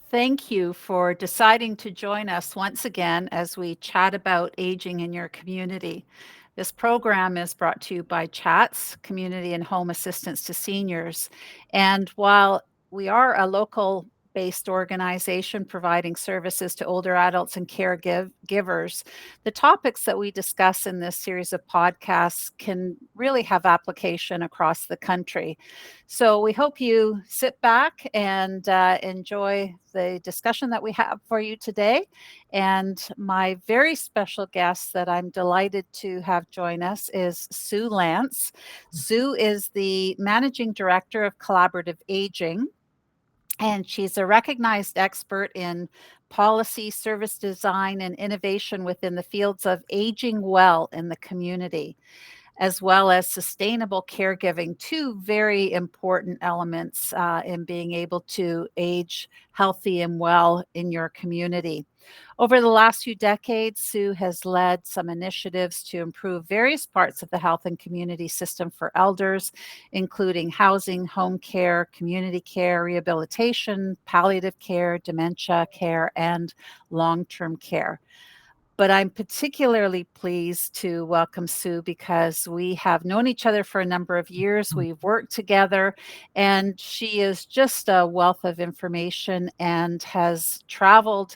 Thank you for deciding to join us once again as we chat about aging in your community. This program is brought to you by CHATS, Community and Home Assistance to Seniors. And while we are a local based organization providing services to older adults and caregivers, the topics that we discuss in this series of podcasts can really have application across the country. So we hope you sit back and enjoy the discussion that we have for you today. And my very special guest that I'm delighted to have join us is Sue Lantz. Sue is the Managing Director of Collaborative Aging, and she's a recognized expert in policy, service design, and innovation within the fields of aging well in the community, as well as sustainable caregiving, two very important elements in being able to age healthy and well in your community. Over the last few decades, Sue has led some initiatives to improve various parts of the health and community system for elders, including housing, home care, community care, rehabilitation, palliative care, dementia care, and long-term care. But I'm particularly pleased to welcome Sue because we have known each other for a number of years. We've worked together, and she is just a wealth of information and has traveled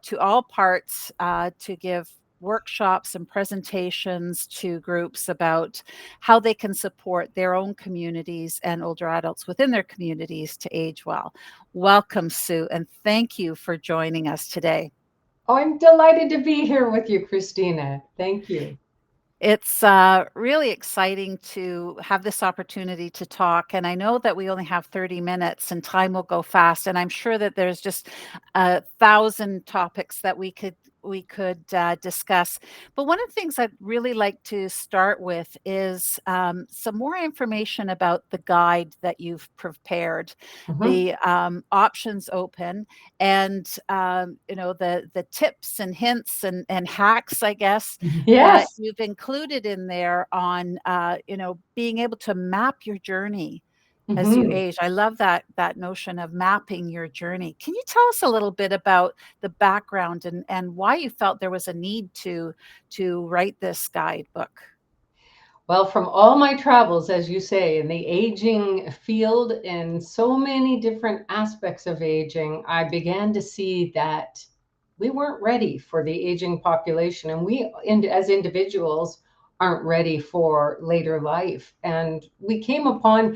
to all parts to give workshops and presentations to groups about how they can support their own communities and older adults within their communities to age well. Welcome, Sue, and thank you for joining us today. Oh, I'm delighted to be here with you, Christina. Thank you. It's really exciting to have this opportunity to talk. And I know that we only have 30 minutes and time will go fast. And I'm sure that there's just 1,000 topics that we could discuss. But one of the things I'd really like to start with is some more information about the guide that you've prepared, Mhm. the options open, and the tips and hints and hacks, I guess, that Yes. you've included in there on being able to map your journey as you Mhm. age. I love that notion of mapping your journey. Can you tell us a little bit about the background and why you felt there was a need to write this guidebook? Well, from all my travels, as you say, in the aging field and so many different aspects of aging, I began to see that we weren't ready for the aging population, and as individuals, aren't ready for later life. And I came upon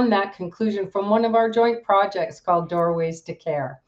that conclusion from one of our joint projects called Doorways to Care.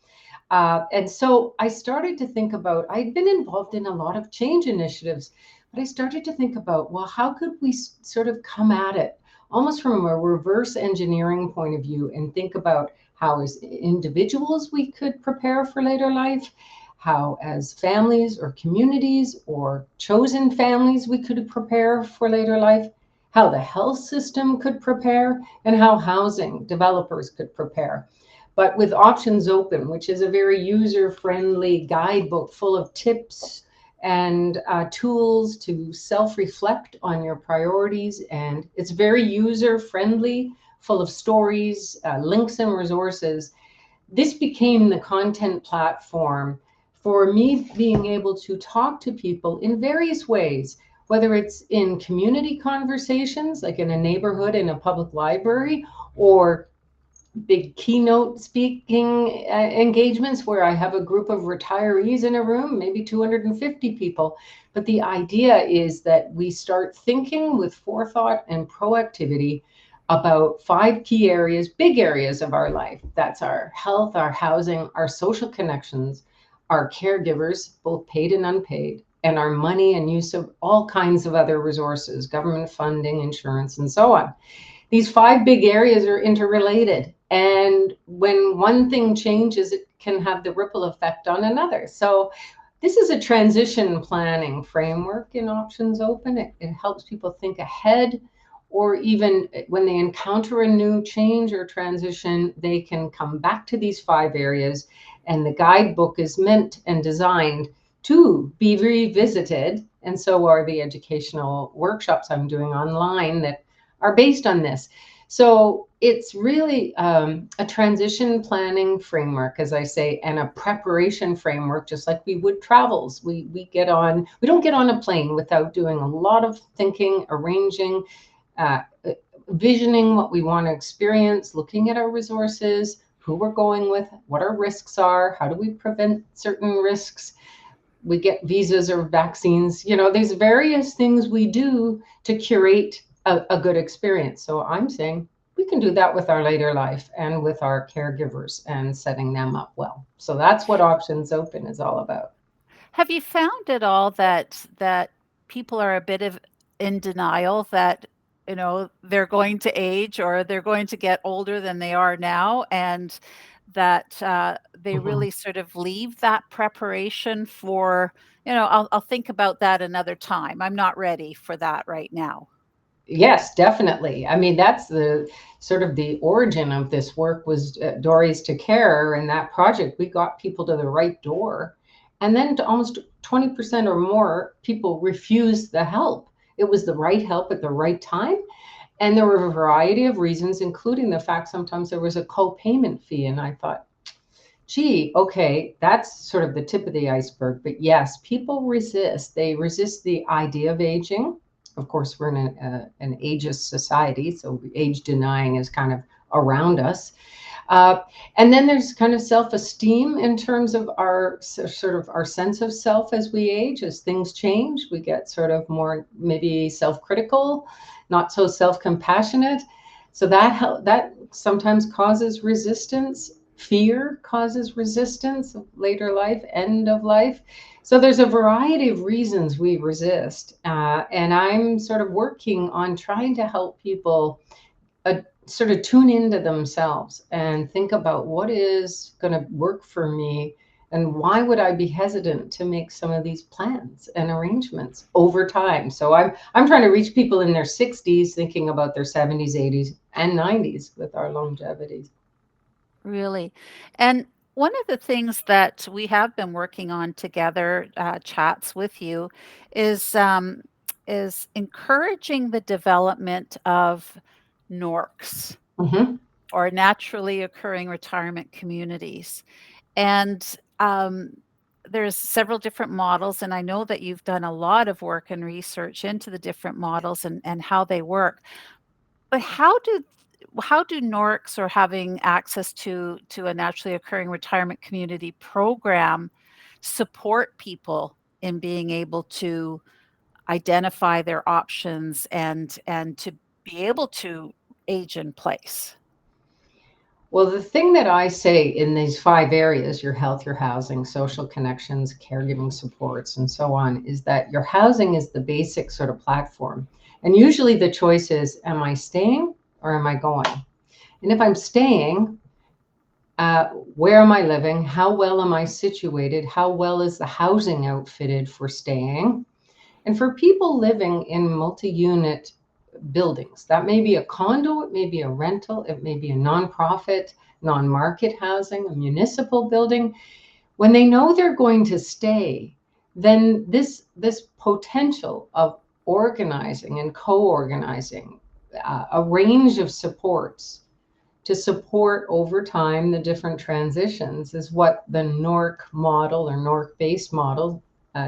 And so I started to think about, I'd been involved in a lot of change initiatives, but I started to think about, well, how could we sort of come at it almost from a reverse engineering point of view and think about how, as individuals, we could prepare for later life, how, as families or communities or chosen families, we could prepare for later life, how the health system could prepare, and how housing developers could prepare, but with options open, which is a very user-friendly guidebook full of tips and tools to self-reflect on your priorities. And it's very user-friendly, full of stories, links, and resources. This became the content platform for me being able to talk to people in various ways, whether it's in community conversations, like in a neighborhood, in a public library, or big keynote speaking engagements where I have a group of retirees in a room, maybe 250 people. But the idea is that we start thinking with forethought and proactivity about 5 key areas, big areas of our life. That's our health, our housing, our social connections, our caregivers, both paid and unpaid, and our money and use of all kinds of other resources, government funding, insurance, and so on. These 5 big areas are interrelated. And when one thing changes, it can have the ripple effect on another. So this is a transition planning framework in Options Open. It helps people think ahead, or even when they encounter a new change or transition, they can come back to these 5 areas. And the guidebook is meant and designed to be revisited. And so are the educational workshops I'm doing online that are based on this. So it's really a transition planning framework, as I say, and a preparation framework, just like we would travels. We don't get on a plane without doing a lot of thinking, arranging, uh, visioning what we want to experience, looking at our resources, who we're going with, what our risks are, how do we prevent certain risks. We get visas or vaccines. There's various things we do to curate a good experience. So I'm saying we can do that with our later life and with our caregivers and setting them up well. So that's what Options Open is all about. Have you found at all that people are a bit of in denial that, they're going to age or they're going to get older than they are now, and that they Mhm. really sort of leave that preparation for, I'll think about that another time. I'm not ready for that right now. Yes, definitely. I mean, that's the sort of the origin of this work was Dories to Care. And that project, we got people to the right door. And then to almost 20% or more people refused the help. It was the right help at the right time. And there were a variety of reasons, including the fact sometimes there was a co-payment fee. And I thought, gee, okay, that's sort of the tip of the iceberg. But yes, people resist. They resist the idea of aging. Of course, we're in an ageist society, so age denying is kind of around us. Uh, and then there's kind of self-esteem in terms of our sort of our sense of self as we age. As things change, we get sort of more maybe self-critical, not so self-compassionate. So that sometimes causes resistance. Fear causes resistance of later life, end of life. So there's a variety of reasons we resist, and I'm sort of working on trying to help people sort of tune into themselves and think about what is going to work for me and why would I be hesitant to make some of these plans and arrangements over time. So I'm trying to reach people in their 60s thinking about their 70s, 80s, and 90s with our longevity. Really. And one of the things that we have been working on together, chats with you, is encouraging the development of NORCs, Hmm. or naturally occurring retirement communities. And there's several different models, and I know that you've done a lot of work and research into the different models and how they work. But how do NORCs, or having access to a naturally occurring retirement community program, support people in being able to identify their options and to be able to age in place? Well, the thing that I say in these 5 areas, your health, your housing, social connections, caregiving supports, and so on, is that your housing is the basic sort of platform. And usually the choice is, am I staying or am I going? And if I'm staying, where am I living? How well am I situated? How well is the housing outfitted for staying? And for people living in multi-unit buildings, that may be a condo, it may be a rental, it may be a nonprofit, non-market housing, a municipal building. When they know they're going to stay, then this potential of organizing and co-organizing a range of supports to support over time the different transitions is what the NORC model or NORC based model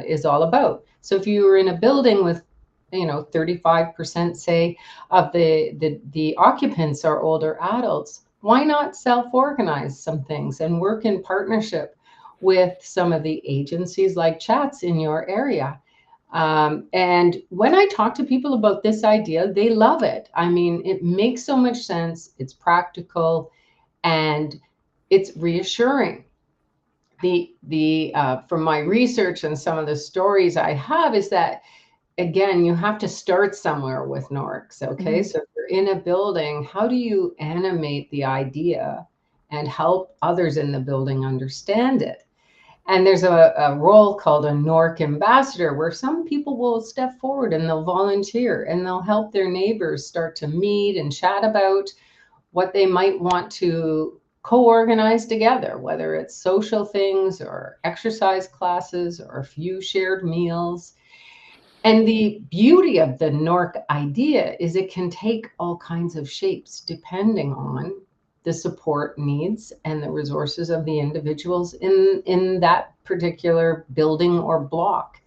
is all about. So if you were in a building with 35% say of the occupants are older adults, why not self-organize some things and work in partnership with some of the agencies like chats in your area? And when I talk to people about this idea, they love it. I mean, it makes so much sense. It's practical and it's reassuring. The from my research and some of the stories I have is that again, you have to start somewhere with NORCs. Okay, Mhm. so if you're in a building, how do you animate the idea and help others in the building understand it? And there's a role called a NORC ambassador where some people will step forward and they'll volunteer and they'll help their neighbors start to meet and chat about what they might want to co-organize together, whether it's social things or exercise classes or a few shared meals. And the beauty of the NORC idea is it can take all kinds of shapes depending on the support needs and the resources of the individuals in that particular building or block.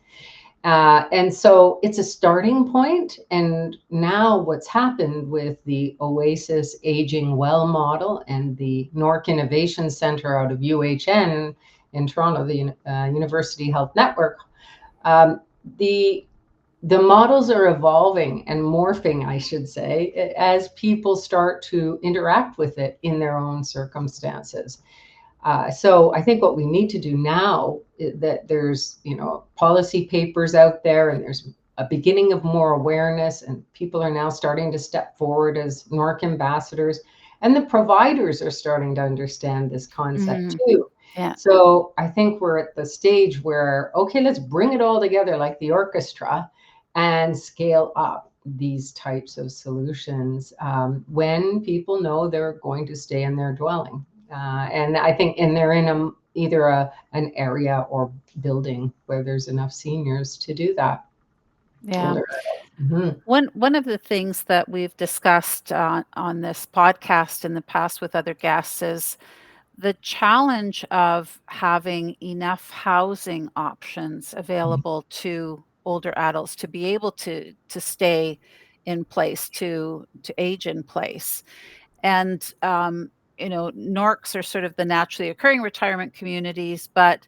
And so it's a starting point. And now what's happened with the Oasis Aging Well model and the NORC Innovation Center out of UHN in Toronto, the University Health Network, um, the the models are evolving and morphing, I should say, as people start to interact with it in their own circumstances. So I think what we need to do now is that there's, policy papers out there, and there's a beginning of more awareness, and people are now starting to step forward as NORC ambassadors, and the providers are starting to understand this concept Mhm. too. Yeah. So I think we're at the stage where, okay, let's bring it all together like the orchestra and scale up these types of solutions when people know they're going to stay in their dwelling. And I think, and they're in either an area or building where there's enough seniors to do that. Yeah. Older. Mhm. One of the things that we've discussed on this podcast in the past with other guests is the challenge of having enough housing options available to older adults to be able to stay in place, to age in place. And NORCs are sort of the naturally occurring retirement communities, but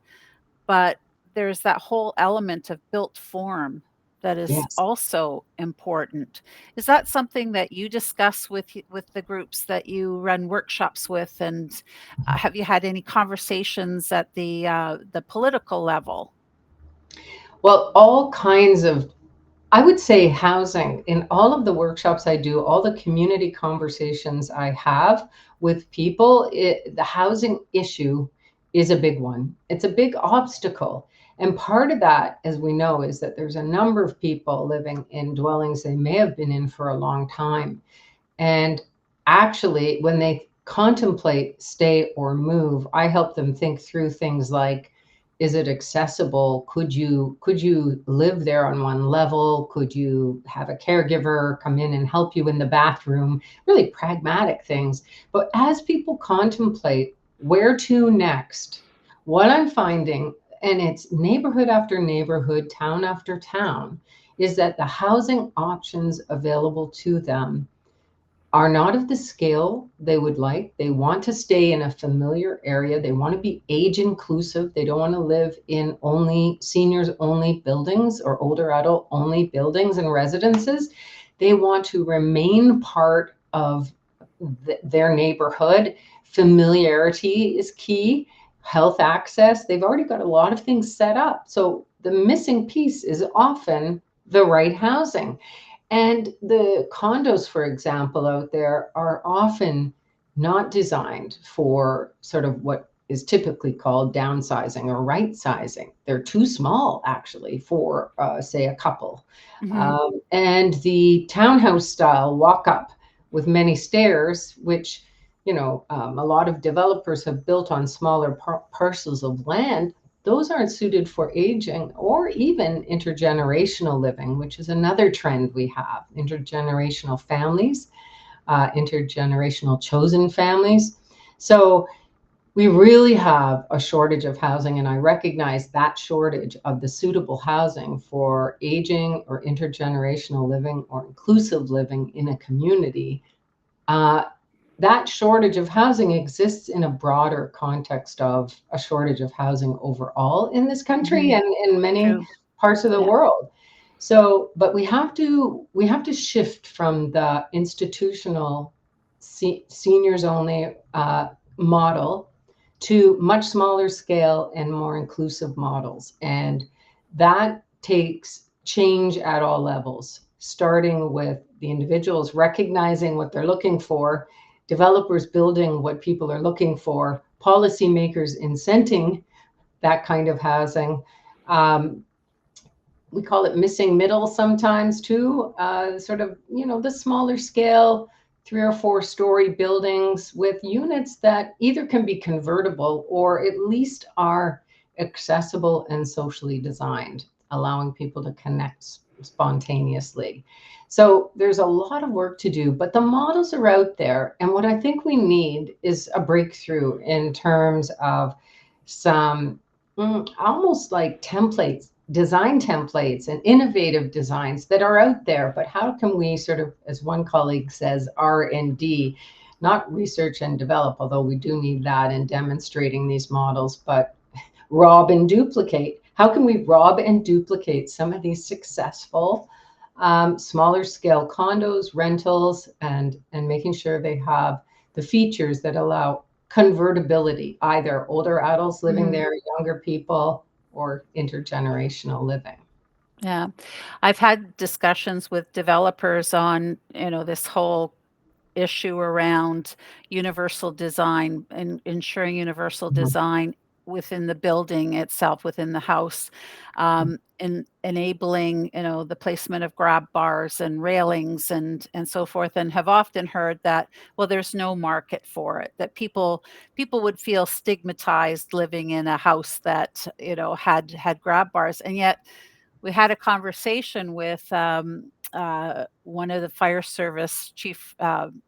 there's that whole element of built form that is Yes. also important. Is that something that you discuss with the groups that you run workshops with? And have you had any conversations at the political level? Well, all kinds of, I would say, housing in all of the workshops I do, all the community conversations I have with people, the housing issue is a big one. It's a big obstacle. And part of that, as we know, is that there's a number of people living in dwellings they may have been in for a long time. And actually, when they contemplate stay or move, I help them think through things like, is it accessible? Could you live there on one level? Could you have a caregiver come in and help you in the bathroom? Really pragmatic things. But as people contemplate where to next, what I'm finding, and it's neighborhood after neighborhood, town after town, is that the housing options available to them are not of the scale they would like. They want to stay in a familiar area. They want to be age inclusive. They don't want to live in only seniors only buildings or older adult only buildings and residences. They want to remain part of their neighborhood. Familiarity is key. Health access. They've already got a lot of things set up. So the missing piece is often the right housing. And the condos, for example, out there are often not designed for sort of what is typically called downsizing or right sizing. They're too small, actually, for, say, a couple. Hmm. And the townhouse style walk up with many stairs, which, a lot of developers have built on smaller parcels of land, those aren't suited for aging or even intergenerational living, which is another trend we have. Intergenerational families, intergenerational chosen families. So we really have a shortage of housing, and I recognize that shortage of the suitable housing for aging or intergenerational living or inclusive living in a community. Uh, that shortage of housing exists in a broader context of a shortage of housing overall in this country Hmm. and in many True. parts of the Yeah. world. So, but we have to shift from the institutional seniors only model to much smaller scale and more inclusive models, and that takes change at all levels, starting with the individuals recognizing what they're looking for, developers building what people are looking for, policymakers incenting that kind of housing. Um, we call it missing middle sometimes too, sort of, the smaller scale, 3 or 4 story buildings with units that either can be convertible or at least are accessible and socially designed, allowing people to connect spontaneously. So there's a lot of work to do, but the models are out there. And what I think we need is a breakthrough in terms of some almost like templates, design templates and innovative designs that are out there. But how can we sort of, as one colleague says, R&D, not research and develop, although we do need that in demonstrating these models, but rob and duplicate. How can we rob and duplicate some of these successful smaller scale condos, rentals, and making sure they have the features that allow convertibility, either older adults living Mm, there, younger people, or intergenerational living. yeah. I've had discussions with developers on, this whole issue around universal design and ensuring universal Mhm. design within the building itself, within the house, and enabling, the placement of grab bars and railings and so forth, and have often heard that, well, there's no market for it, that people would feel stigmatized living in a house that, had grab bars. And yet we had a conversation with one of the fire service chief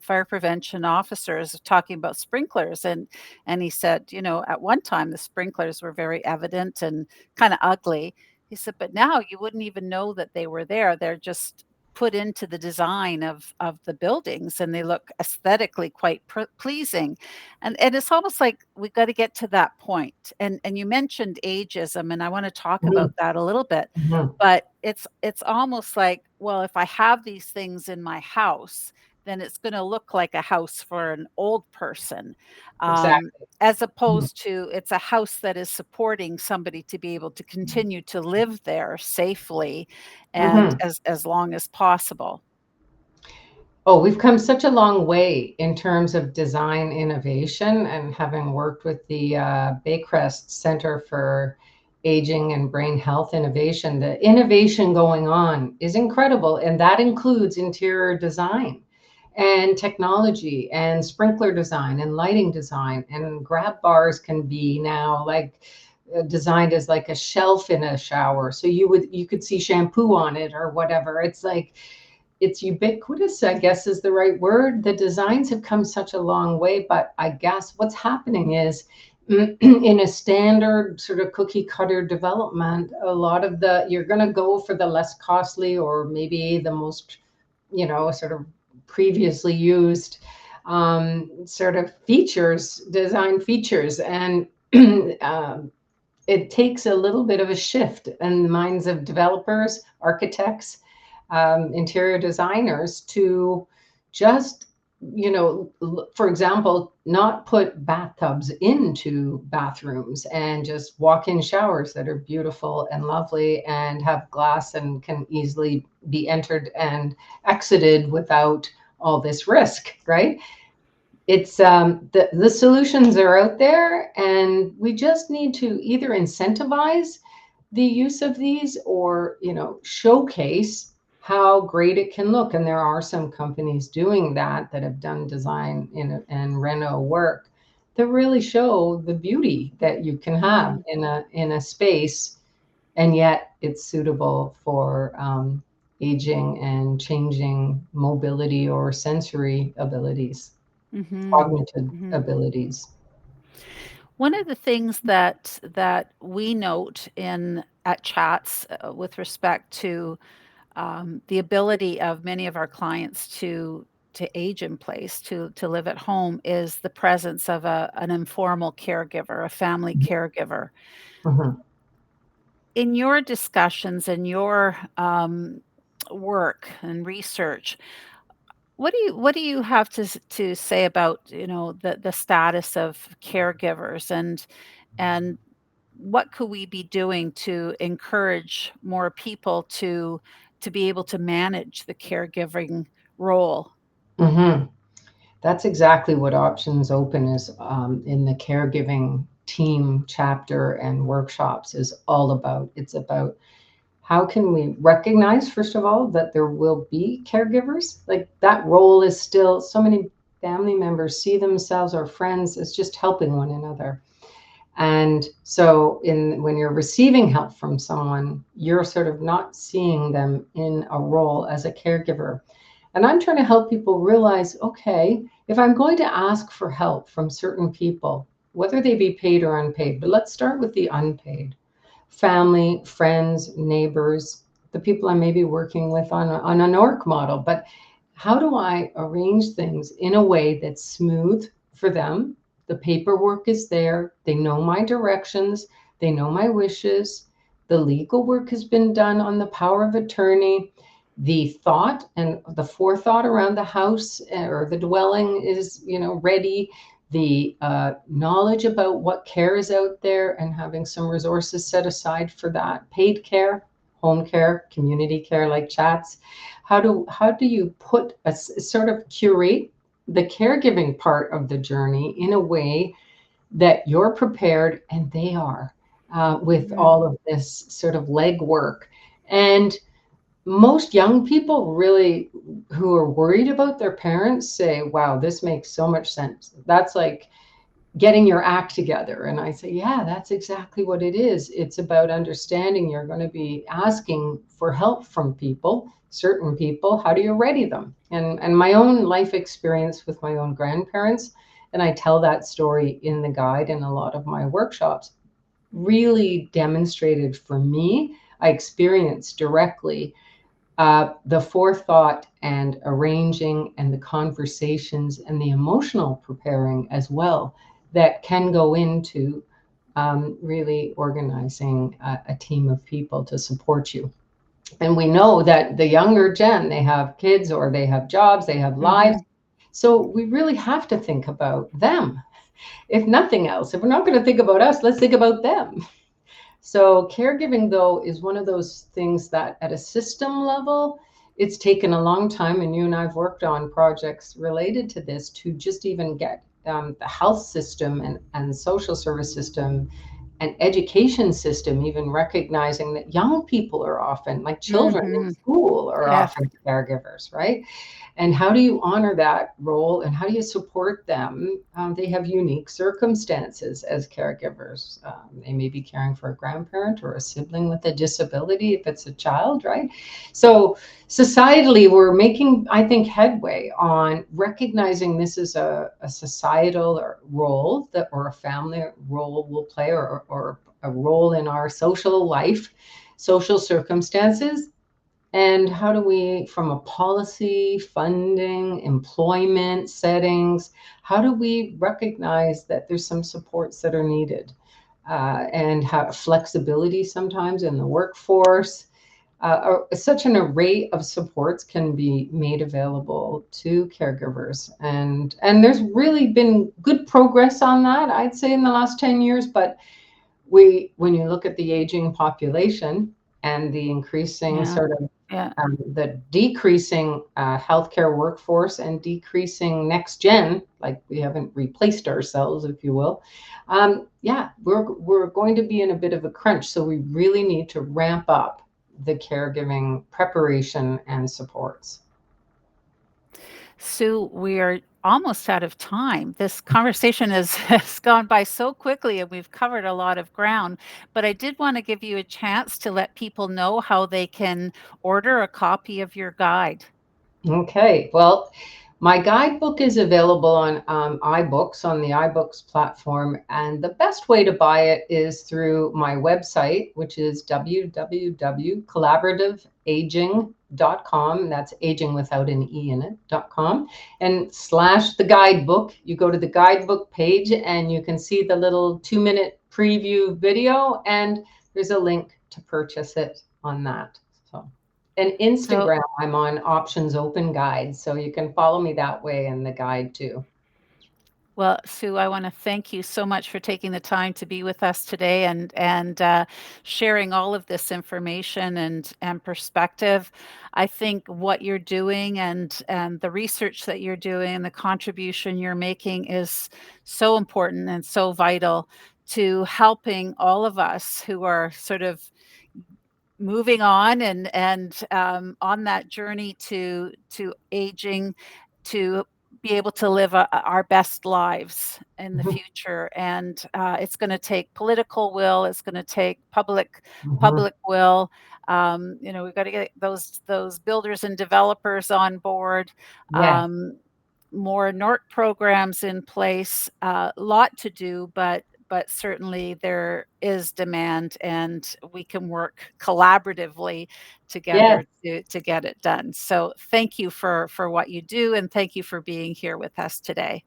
fire prevention officers talking about sprinklers, and he said, at one time the sprinklers were very evident and kind of ugly. He said, but now you wouldn't even know that they were there. They're just put into the design of the buildings, and they look aesthetically quite pleasing. And it's almost like we've got to get to that point. And you mentioned ageism, and I want to talk Mhm. about that a little bit. Mhm. But it's almost like, well, if I have these things in my house, then it's gonna look like a house for an old person, Exactly. as Mhm. opposed to it's a house that is supporting somebody to be able to continue to live there safely and Mhm. as long as possible. Oh, we've come such a long way in terms of design innovation, and having worked with the Baycrest Center for Aging and Brain Health Innovation, the innovation going on is incredible. And that includes interior design and technology and sprinkler design and lighting design. And grab bars can be now like designed as like a shelf in a shower. So you could see shampoo on it or whatever. It's like, it's ubiquitous, I guess is the right word. The designs have come such a long way, but I guess what's happening is in a standard sort of cookie cutter development, a lot of you're going to go for the less costly or maybe the most, sort of previously used sort of features, design features. And it takes a little bit of a shift in the minds of developers, architects, interior designers to just, for example, not put bathtubs into bathrooms and just walk-in showers that are beautiful and lovely and have glass and can easily be entered and exited without all this risk, right? It's the solutions are out there, and we just need to either incentivize the use of these or showcase how great it can look. And there are some companies doing that have done design and reno work that really show the beauty that you can have Mm, in a space, and yet it's suitable for aging and changing mobility or sensory abilities, mhm, cognitive mhm. abilities. One of the things that we note in at chats, with respect to the ability of many of our clients to age in place, to live at home, is the presence of an informal caregiver, a family caregiver. Mhm. In your discussions and your work and research, what do you have to say about the status of caregivers, and what could we be doing to encourage more people to be able to manage the caregiving role? Mhm. That's exactly what Options Open is, in the caregiving team chapter and workshops is all about. It's about how can we recognize, first of all, that there will be caregivers? Like that role is still, so many family members see themselves or friends as just helping one another. And so when you're receiving help from someone, you're sort of not seeing them in a role as a caregiver. And I'm trying to help people realize, okay, if I'm going to ask for help from certain people, whether they be paid or unpaid, but let's start with the unpaid: family, friends, neighbors, the people I may be working with on an org model. But how do I arrange things in a way that's smooth for them? The paperwork is there. They know my directions. They know my wishes. The legal work has been done on the power of attorney. The thought and the forethought around the house or the dwelling is, ready. The knowledge about what care is out there and having some resources set aside for that: paid care, home care, community care like chats. How do you put a sort of curate the caregiving part of the journey in a way that you're prepared and they are, with Mm. all of this sort of legwork? And most young people really who are worried about their parents say, wow, this makes so much sense. That's like getting your act together. And I say, yeah, that's exactly what it is. It's about understanding you're going to be asking for help from people, certain people. How do you ready them? And my own life experience with my own grandparents, and I tell that story in the guide in a lot of my workshops, really demonstrated for me. I experienced directly the forethought and arranging and the conversations and the emotional preparing as well that can go into really organizing a team of people to support you. And we know that the younger gen, they have kids or they have jobs, they have lives. Mhm. So we really have to think about them. If nothing else, if we're not going to think about us, let's think about them. So caregiving, though, is one of those things that at a system level, it's taken a long time. And you and I've worked on projects related to this to just even get the health system and social service system and education system even recognizing that young people are often, like children in Mhm. school, are Yes. often caregivers, right? And how do you honor that role and how do you support them? They have unique circumstances as caregivers. They may be caring for a grandparent or a sibling with a disability if it's a child, right? So, societally, we're making, I think, headway on recognizing this is a societal role that, or a family role will play, or a role in our social life, social circumstances. And how do we, from a policy, funding, employment settings, how do we recognize that there's some supports that are needed, and have flexibility sometimes in the workforce? Such an array of supports can be made available to caregivers, and there's really been good progress on that, I'd say, in the last 10 years. But when you look at the aging population and the increasing Yeah. sort of Yeah. the decreasing healthcare workforce and decreasing next gen, like we haven't replaced ourselves, if you will. Yeah, we're going to be in a bit of a crunch, so we really need to ramp up the caregiving preparation and supports. Sue, we are almost out of time. This conversation has gone by so quickly and we've covered a lot of ground. But I did want to give you a chance to let people know how they can order a copy of your guide. Okay, well, my guidebook is available on iBooks, on the iBooks platform. And the best way to buy it is through my website, which is www.collaborativeaging.com. That's aging without an E in it.com. And slash the guidebook. You go to the guidebook page and you can see the little 2-minute preview video. And there's a link to purchase it on that. So. And So, Instagram, I'm on Options Open Guide, so you can follow me that way in the guide too. well, Sue, I want to thank you so much for taking the time to be with us today and sharing all of this information and perspective. I think what you're doing and the research that you're doing and the contribution you're making is so important and so vital to helping all of us who are sort of moving on and on that journey to aging, to be able to live our best lives in the Mhm. future. And it's going to take political will. It's going to take Mhm. public will. We've got to get those builders and developers on board. Yes, Um, More NORC programs in place. Lot to do, but certainly there is demand, and we can work collaboratively yes. together to get it done. So thank you for what you do, and thank you for being here with us today.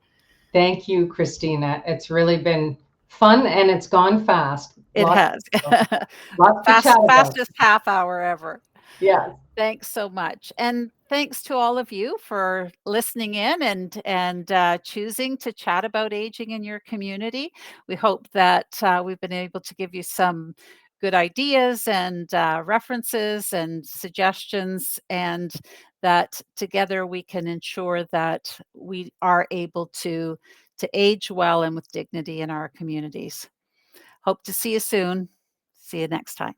Thank you, Christina. It's really been fun and it's gone fast. It has. Lots to chat about. Fastest half hour ever. Yes. Thanks so much. And thanks to all of you for listening in and choosing to chat about aging in your community. We hope that we've been able to give you some good ideas and references and suggestions, and that together we can ensure that we are able to age well and with dignity in our communities. Hope to see you soon. See you next time.